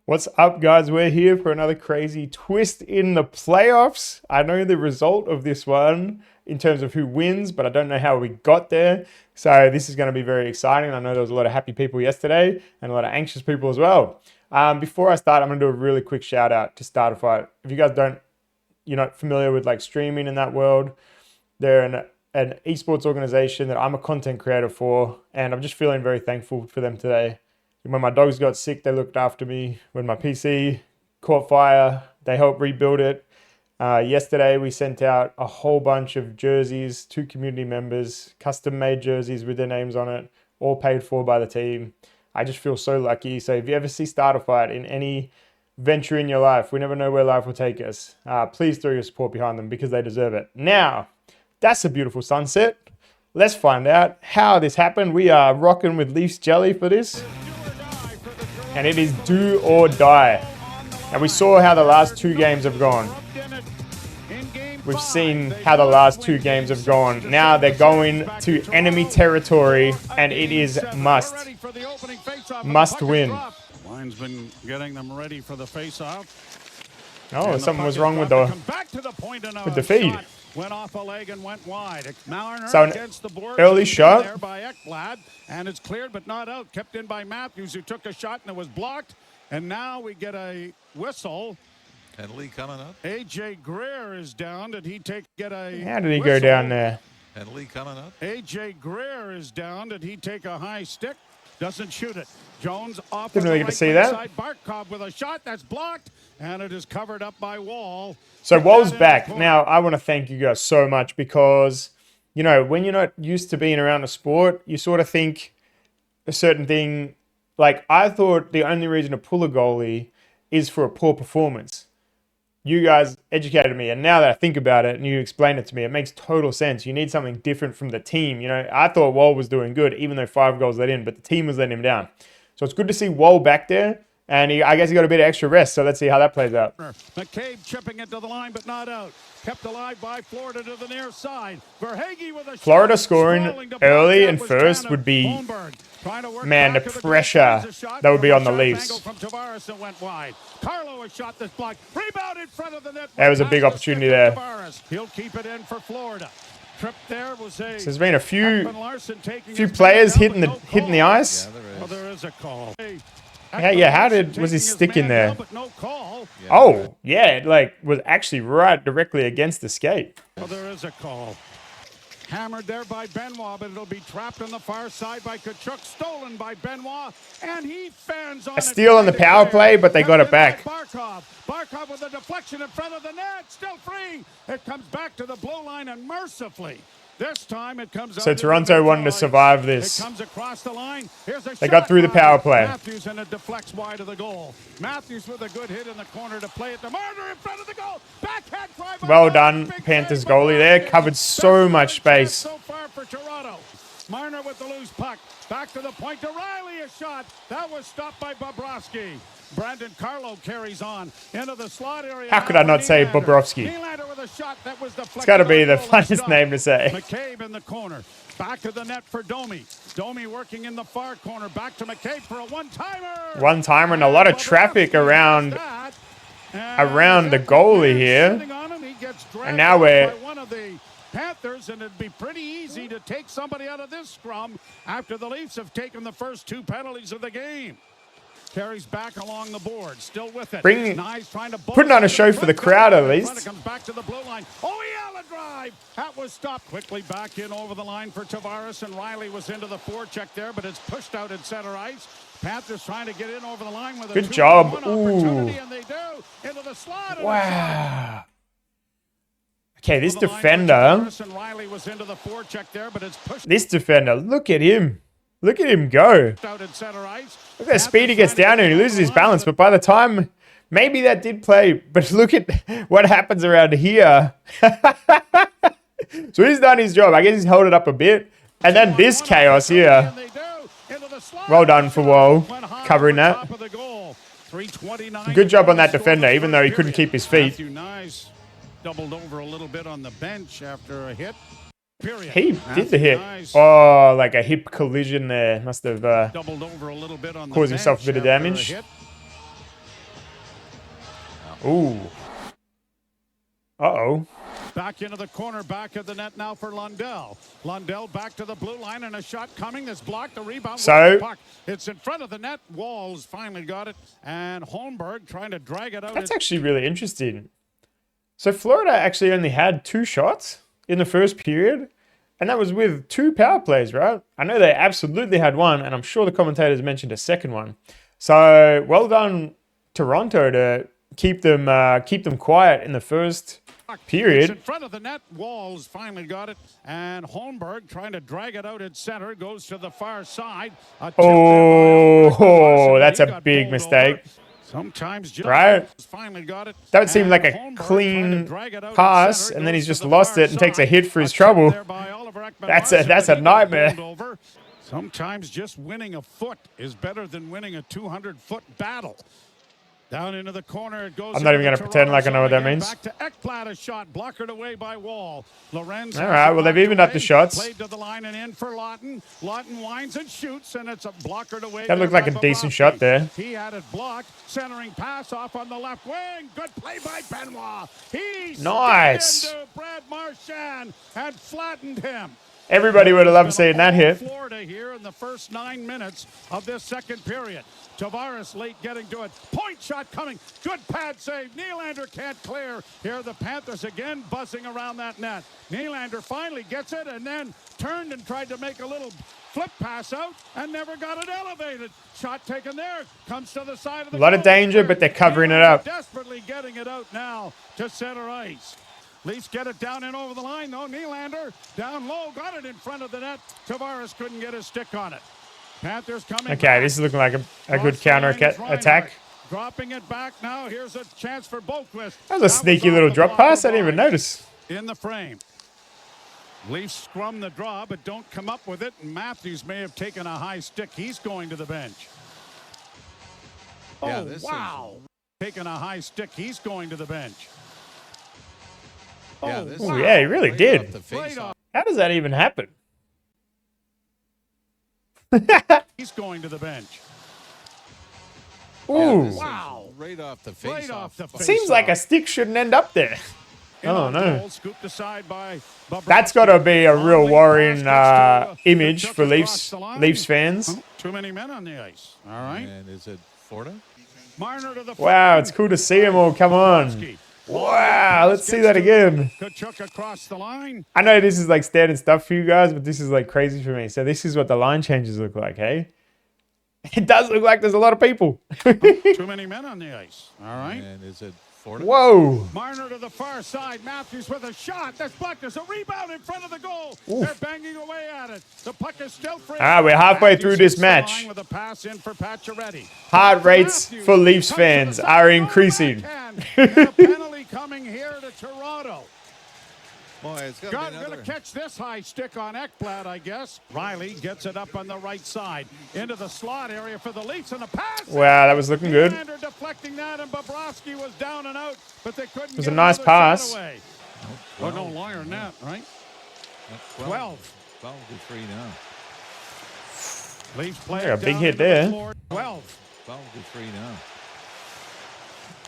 What's up, guys? We're here for another crazy twist in the playoffs. I know the result of this one in terms of who wins, but I don't know how we got there. So this is going to be very exciting. I know there was a lot of happy people yesterday and a lot of anxious people as well. Before I start, I'm going to do a really quick shout out to Starterfight. If you guys you're not familiar with like streaming in that world, they're an esports organization that I'm a content creator for, and I'm just feeling very thankful for them today. When my dogs got sick, they looked after me. When my PC caught fire, they helped rebuild it. Yesterday, we sent out a whole bunch of jerseys to community members, custom-made jerseys with their names on it, all paid for by the team. I just feel so lucky. So if you ever see Starterfight in any venture in your life, we never know where life will take us. Please throw your support behind them because they deserve it. Now, that's a beautiful sunset. Let's find out how this happened. We are rocking with Leafs jelly for this. And it is do or die. And we saw how the last two games have gone. We've seen how the last two games have gone. Now they're going to enemy territory, and it is must win. Line's been getting them ready for the face-off. Oh, something was wrong with the feed. Went off a leg and went wide. Marner So against the board. Early shot. There by Ekblad, and it's cleared but not out. Kept in by Matthews, who took a shot and it was blocked. And now we get a whistle. Penalty coming up. AJ Greer is down. Did he get a How did he go down there? Penalty coming up. AJ Greer is down. Did he take a high stick? Doesn't shoot it. Jones off. Didn't really get to see that. Barkov with a shot that's blocked, and it is covered up by Wall. So Wall's back. Now, I want to thank you guys so much because, you know, when you're not used to being around a sport, you sort of think a certain thing. Like, I thought the only reason to pull a goalie is for a poor performance. You guys educated me, and now that I think about it and you explain it to me, it makes total sense. You need something different from the team. You know, I thought Wall was doing good, even though 5 goals let in, but the team was letting him down. So it's good to see Wall back there, and I guess he got a bit of extra rest, so let's see how that plays out. McCabe chipping it to the line, but not out. Kept alive by Florida to the near side. Verhaeghe with a Florida shot. scoring early and first would be, man, the pressure that would be on the Leafs. From Tavares and went wide. Carlo a shot that's blocked. Rebound in front of the net. There was a big opportunity there. He'll keep it in for Florida. Trip there was So there's been a few players hitting the ice. Yeah, there is. Well, there is a call. Was he sticking there? Oh, yeah, it like was actually right directly against the skate. Well, there is a call. Hammered there by Benoit, but it'll be trapped on the far side by Tkachuk. Stolen by Benoit, and he fans on a steal on the power play, but they got it back. Barkov with a deflection in front of the net, still free. It comes back to the blue line, and mercifully, this time it comes. So Toronto wanted to survive this. It comes across the line. They got through the power play. Matthews, and it deflects wide of the goal. Matthews with a good hit in the corner to play it to Marner in front of the goal. Backhand try by well done, Panthers goalie there. Covered so much space. So far for Toronto. Marner with the loose puck. Back to the point to Riley, a shot. That was stopped by Bobrovsky. Brandon Carlo carries on into the slot area. How could I not say Bobrovsky? Nylander with a shot that was deflected. It's got to be the funnest name to say. McCabe in the corner. Back to the net for Domi. Domi working in the far corner. Back to McCabe for a one-timer. One-timer and a lot of traffic around the goalie here. And now we're Panthers, and it'd be pretty easy to take somebody out of this scrum after the Leafs have taken the first 2 penalties of the game. Carries back along the board, still with it. Putting on a show for the crowd at least. Comes back to the blue line. Oh, yeah, the drive. That was stopped. Quickly back in over the line for Tavares, and Riley was into the forecheck there, but it's pushed out at center ice. Panthers trying to get in over the line with a good job. Ooh. And they do into the slot. Wow. Okay, this defender, look at him. Look at him go. Look at the speed he gets down and he loses his balance. But by the time, maybe that did play. But look at what happens around here. So he's done his job. I guess he's held it up a bit. And then this chaos here. Well done for Wall, covering that. Good job on that defender, even though he couldn't keep his feet. Doubled over a little bit on the bench after a hit. He did the hit. Oh, like a hip collision there. Must have caused himself a bit of damage. Doubled over a little bit on the bench after a hit. He did the hit. Oh, like a hip collision there. Must have caused himself a bit of damage. Doubled over a little bit on the bench after a hit. Must have caused himself a bit of damage. Ooh. Uh-oh. Back into the corner, back of the net now for Lundell. Lundell back to the blue line, and a shot coming that's blocked. The rebound. So the puck. It's in front of the net. Walls finally got it, and Holmberg trying to drag it out. That's actually really interesting. So Florida actually only had 2 shots in the first period, and that was with 2 power plays, right? I know they absolutely had one, and I'm sure the commentators mentioned a second one. So well done, Toronto, to keep them quiet in the first period. It's in front of the net. Walls finally got it, and Holmberg trying to drag it out at center. Goes to the far side. Oh, that's a big mistake. Sometimes just right? Finally got it. That would seem like a clean pass, and then he's just lost it and takes a hit for his trouble. That's a nightmare. Sometimes just winning a foot is better than winning a 200-foot battle. Down into the corner it goes. I'm not even going to pretend like I know what that means. Back to Ekblad, a shot blockered away by Wall. Lorenz. All right, well they've evened up the shots. Played to the line and in for Lawton. Lawton winds and shoots, and it's a blockered away. That looked like a decent shot there. He had it blocked. Centering pass off on the left wing. Good play by Benoit. He nice. Into Brad Marchand and flattened him. Everybody would have loved seeing that hit. Florida here in the first 9 minutes of this second period. Tavares late getting to it. Point shot coming. Good pad save. Nylander can't clear. Here the Panthers again buzzing around that net. Nylander finally gets it and then turned and tried to make a little flip pass out and never got it elevated. Shot taken there. Comes to the side of the goal. A lot of danger, but they're covering it up. Desperately getting it out now to center ice. Leafs get it down and over the line, though. Nylander down low, got it in front of the net. Tavares couldn't get his stick on it. Panthers coming okay, back. this is looking like a good counter attack. Dropping it back now. Here's a chance for Boquist. That was a sneaky little drop pass. I didn't even notice. In the frame. Leafs scrum the draw, but don't come up with it. Matthews may have taken a high stick. He's going to the bench. Yeah, oh, wow. Taking a high stick. He's going to the bench. Yeah, wow. Yeah, he really did. Right how does that even happen? He's going to the bench. Ooh. Yeah, wow. Right off the face. Right off the face. Seems like a stick shouldn't end up there. Oh, no. Goal, scooped aside by that's got to be a real worrying image for Leafs fans. Oh, too many men on the ice. All right. And is it Florida? Marner to the wow, it's cool to see them all. Come on. Wow, let's see that again. Kachuk across the line. I know this is like standard stuff for you guys, but this is like crazy for me. So this is what the line changes look like, hey? It does look like there's a lot of people. Too many men on the ice. All right. And is it Florida? Whoa. Marner to the far side. Matthews with a shot. That's blocked. There's a rebound in front of the goal. Oof. They're banging away at it. The puck is still free. We're halfway through this match. With a pass in for heart rates for Leafs fans are increasing. A penalty coming here to Toronto. Boy, it's going to catch this high stick on Ekblad, I guess. Riley gets it up on the right side. Into the slot area for the Leafs and a pass. Wow, that was looking good. Deflecting that, and Bobrovsky was down and out, but they couldn't. It was a nice pass. Oh, no longer than that, right? 12. 12 to 3 now. Leafs play a big hit there. 12. 12 to 3 now.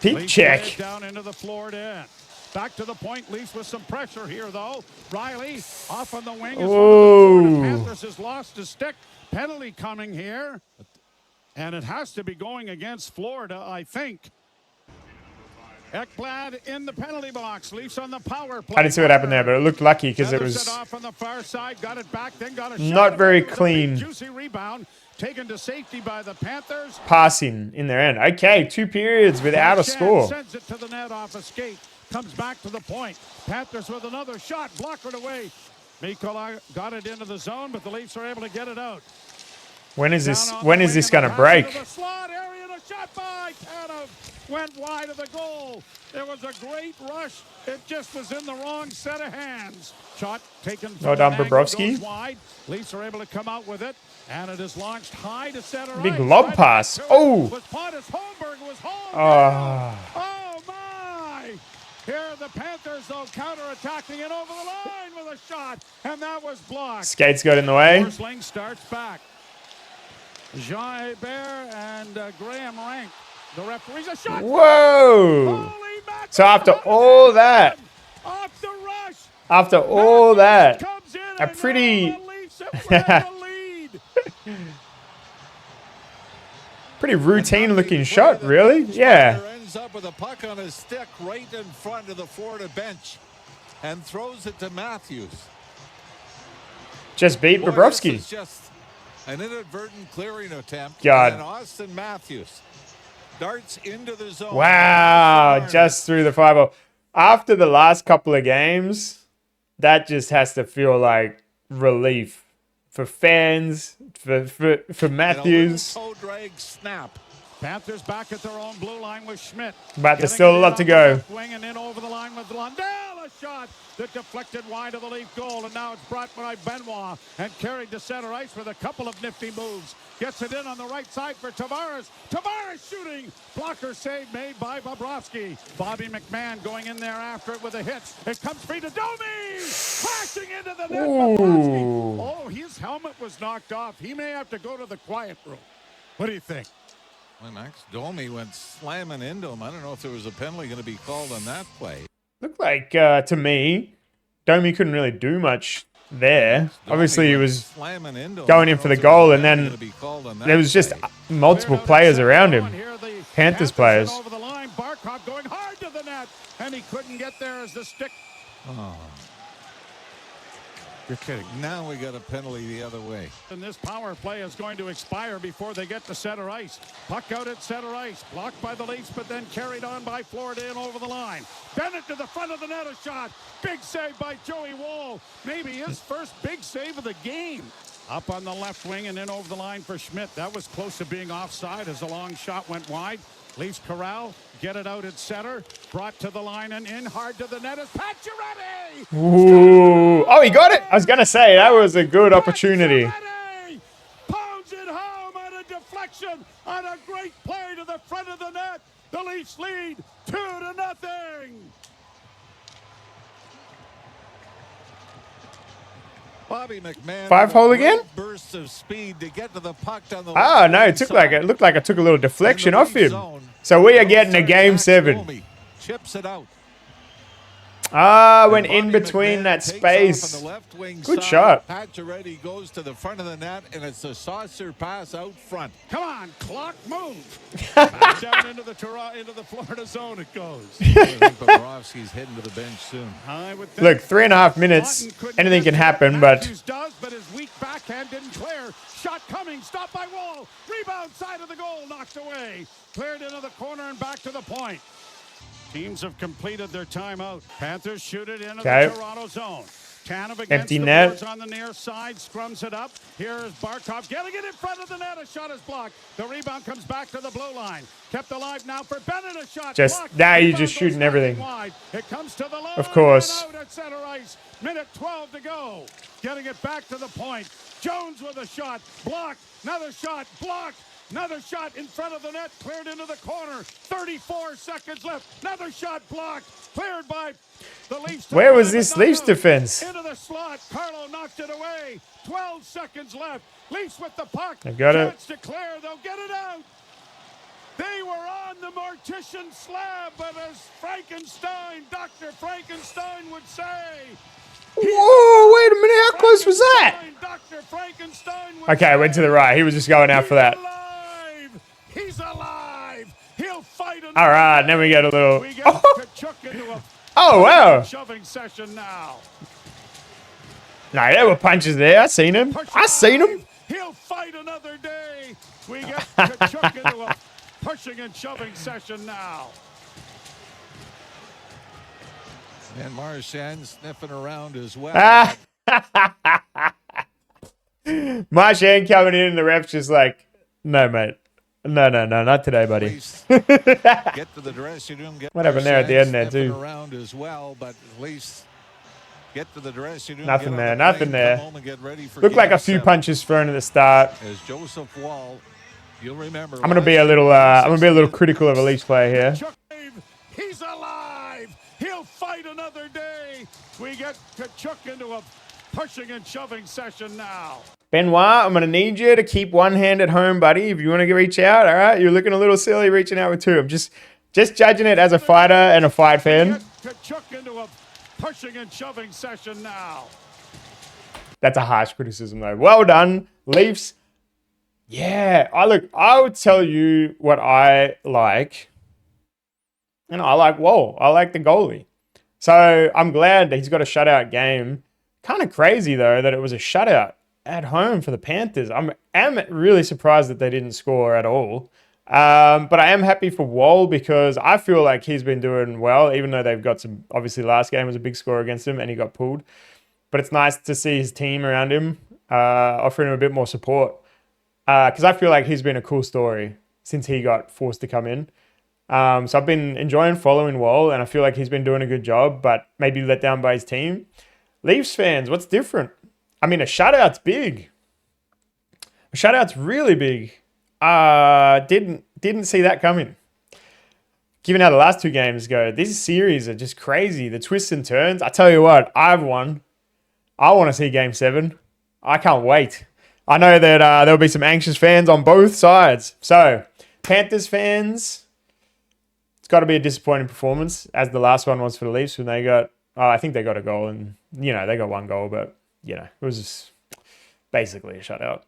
Peak check. Down into the floor to end. Back to the point. Leafs with some pressure here, though. Riley off on the wing. The Panthers has lost a stick. Penalty coming here. And it has to be going against Florida, I think. Ekblad in the penalty box. Leafs on the power play. I didn't see what happened there, but it looked lucky because it was off on the far side. Got it back, then got a not very clean. Juicy rebound. Taken to safety by the Panthers. Passing in their end. Okay, 2 periods without a score. Sends it to the net off a skate. Comes back to the point. Panthers with another shot. Blocked away. Mikola got it into the zone, but the Leafs are able to get it out. When is this going to break? The slot area and a shot by Tanev. Went wide of the goal. There was a great rush. It just was in the wrong set of hands. Shot taken from Bobrovsky. Wide. Leafs are able to come out with it. And it is launched high to center. Big lob pass. Oh. Holmberg was home. Oh, my. Here are the Panthers, though, counterattacking it over the line with a shot. And that was blocked. Skates got in the way. Forsling starts back. Jean Hebert and Graham Rank. The referee's a shot. Whoa. Holy So after all that, Off the rush. after all that, Comes in a and pretty, now the Leafs have grabbed the lead. pretty routine looking shot, really. Yeah. Ends up with a puck on his stick right in front of the Florida bench and throws it to Matthews. Just beat Boy, Bobrovsky. this is just an inadvertent clearing attempt. God. And Austin Matthews darts into the zone. Wow, just through the 5-0. After the last couple of games, that just has to feel like relief for fans, for Matthews. Toe drag snap. Panthers back at their own blue line with Schmidt. But there's still a lot to go. Wing and in over the line with Lundell. A shot that deflected wide of the Leaf goal. And now it's brought by Benoit and carried to center ice with a couple of nifty moves. Gets it in on the right side for Tavares. Tavares shooting. Blocker save made by Bobrovsky. Bobby McMahon going in there after it with a hit. It comes free to Domi. Crashing into the net. Bobrovsky. Oh, his helmet was knocked off. He may have to go to the quiet room. What do you think? When Max Domi went slamming into him, I don't know if there was a penalty going to be called on that play. Looked like, to me, Domi couldn't really do much there. Obviously, he was going in for the goal, and then there was just multiple players around him. Panthers players. Over the line, Barkov going hard to the net, and he couldn't get there as the stick. Oh. You're kidding. Now we got a penalty the other way. And this power play is going to expire before they get to center ice. Puck out at center ice. Blocked by the Leafs, but then carried on by Florida and over the line. Bennett to the front of the net, a shot. Big save by Joey Wall. Maybe his first big save of the game. Up on the left wing and in over the line for Schmidt. That was close to being offside as a long shot went wide. Leafs corral, get it out at center. Brought to the line and in hard to the net is Pacioretty. Ooh. Oh, he got it. I was going to say, that was a good opportunity. Pacioretty pounds it home on a deflection on a great play to the front of the net. The Leafs lead 2-0. Bobby McMahon. 5-hole again? Bursts of speed to get to the puck on the Oh, no, it looked like it took a little deflection off him. So we are getting a game 7. Chips it out. Went in between that space. Good shot. Pacioretty goes to the front of the net, and it's a saucer pass out front. Come on, clock, move. Back down into the Florida zone it goes. I think Bobrovsky's heading to the bench soon. Look, 3.5 minutes. Anything can happen, but does, but his weak backhand didn't clear. Shot coming, stopped by Wall. Rebound side of the goal, knocked away. Cleared into the corner and back to the point. Teams have completed their timeout. Panthers shoot it into the Toronto zone. Tanev against empty the net. boards on the near side, scrums it up. Here is Barkov getting it in front of the net. A shot is blocked. The rebound comes back to the blue line. Kept alive now for Bennett. A shot blocked. Now you're just shooting everything. Wide. It comes to the low of course. line and out at center ice. Minute 12 to go. Getting it back to the point. Jones with a shot. Blocked. Another shot. Blocked. Another shot in front of the net, cleared into the corner. 34 seconds left. Another shot blocked, cleared by the Leafs. Where was this Leafs defense? Into the slot. Carlo knocked it away. 12 seconds left. Leafs with the puck. I got it. Chance to clear. They'll get it out. They were on the mortician slab, but as Frankenstein, Dr. Frankenstein would say. Whoa, wait a minute. How close was that? Dr. Frankenstein would Okay, I went to the right. He was just going out for that. He's alive. He'll fight. All right, then we get a little. We get Kachuk into a Oh, wow. shoving session now. No, there were punches there. I seen him. He'll fight another day. We get Kachuk into a pushing and shoving session now. And Marchand sniffing around as well. Marchand coming in and the ref's just like, no, mate. No, not today, buddy. Get to the dressing room. What happened there at the end there, too? Around as well, but at least get to the dressing room. Nothing there. Looked like a few punches thrown at the start. As Joseph Wall, you'll remember. I'm gonna be a little critical of a Leafs player here. He's alive. He'll fight another day. We get Kachuk into a pushing and shoving session now. Benoit, I'm going to need you to keep one hand at home, buddy. If you want to reach out, all right? You're looking a little silly reaching out with two. Just judging it as a fighter and a fight fan. Kachuk into a pushing and shoving session now. That's a harsh criticism, though. Well done, Leafs. Yeah, I would tell you what I like. And I like Wall. I like the goalie. So I'm glad that he's got a shutout game. Kind of crazy, though, that it was a shutout at home for the Panthers. I am really surprised that they didn't score at all. But I am happy for Wall because I feel like he's been doing well, even though they've got some, obviously last game was a big score against him and he got pulled. But it's nice to see his team around him, offering him a bit more support. Because I feel like he's been a cool story since he got forced to come in. So I've been enjoying following Wall, and I feel like he's been doing a good job, but maybe let down by his team. Leafs fans, what's different? I mean, a shutout's big. A shutout's really big. Didn't see that coming. Given how the last two games go, these series are just crazy. The twists and turns. I tell you what, I've won. I want to see Game 7. I can't wait. I know that there'll be some anxious fans on both sides. So, Panthers fans, it's got to be a disappointing performance, as the last one was for the Leafs when they got, I think they got a goal, and, they got one goal, but, it was just basically a shutout.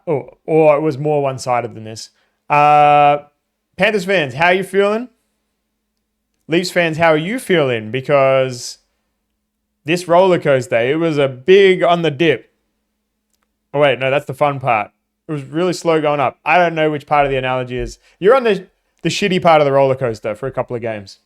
Or it was more one-sided than this. Panthers fans, how are you feeling? Leafs fans, how are you feeling? Because this roller coaster, it was a big on the dip. Oh, wait, no, that's the fun part. It was really slow going up. I don't know which part of the analogy is. You're on the shitty part of the roller coaster for a couple of games.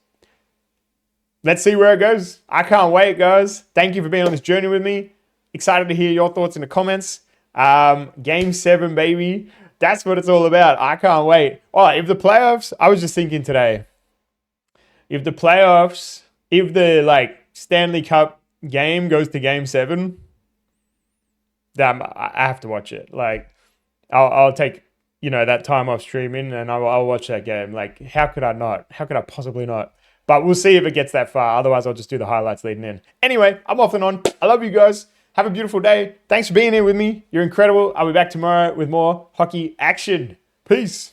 Let's see where it goes. I can't wait, guys. Thank you for being on this journey with me. Excited to hear your thoughts in the comments. Game 7, baby. That's what it's all about. I can't wait. Oh, if the playoffs, I was just thinking today, if the Stanley Cup game goes to Game 7, I have to watch it. I'll take, that time off streaming and I'll watch that game. How could I not? How could I possibly not? But we'll see if it gets that far. Otherwise, I'll just do the highlights leading in. Anyway, I'm off and on. I love you guys. Have a beautiful day. Thanks for being here with me. You're incredible. I'll be back tomorrow with more hockey action. Peace.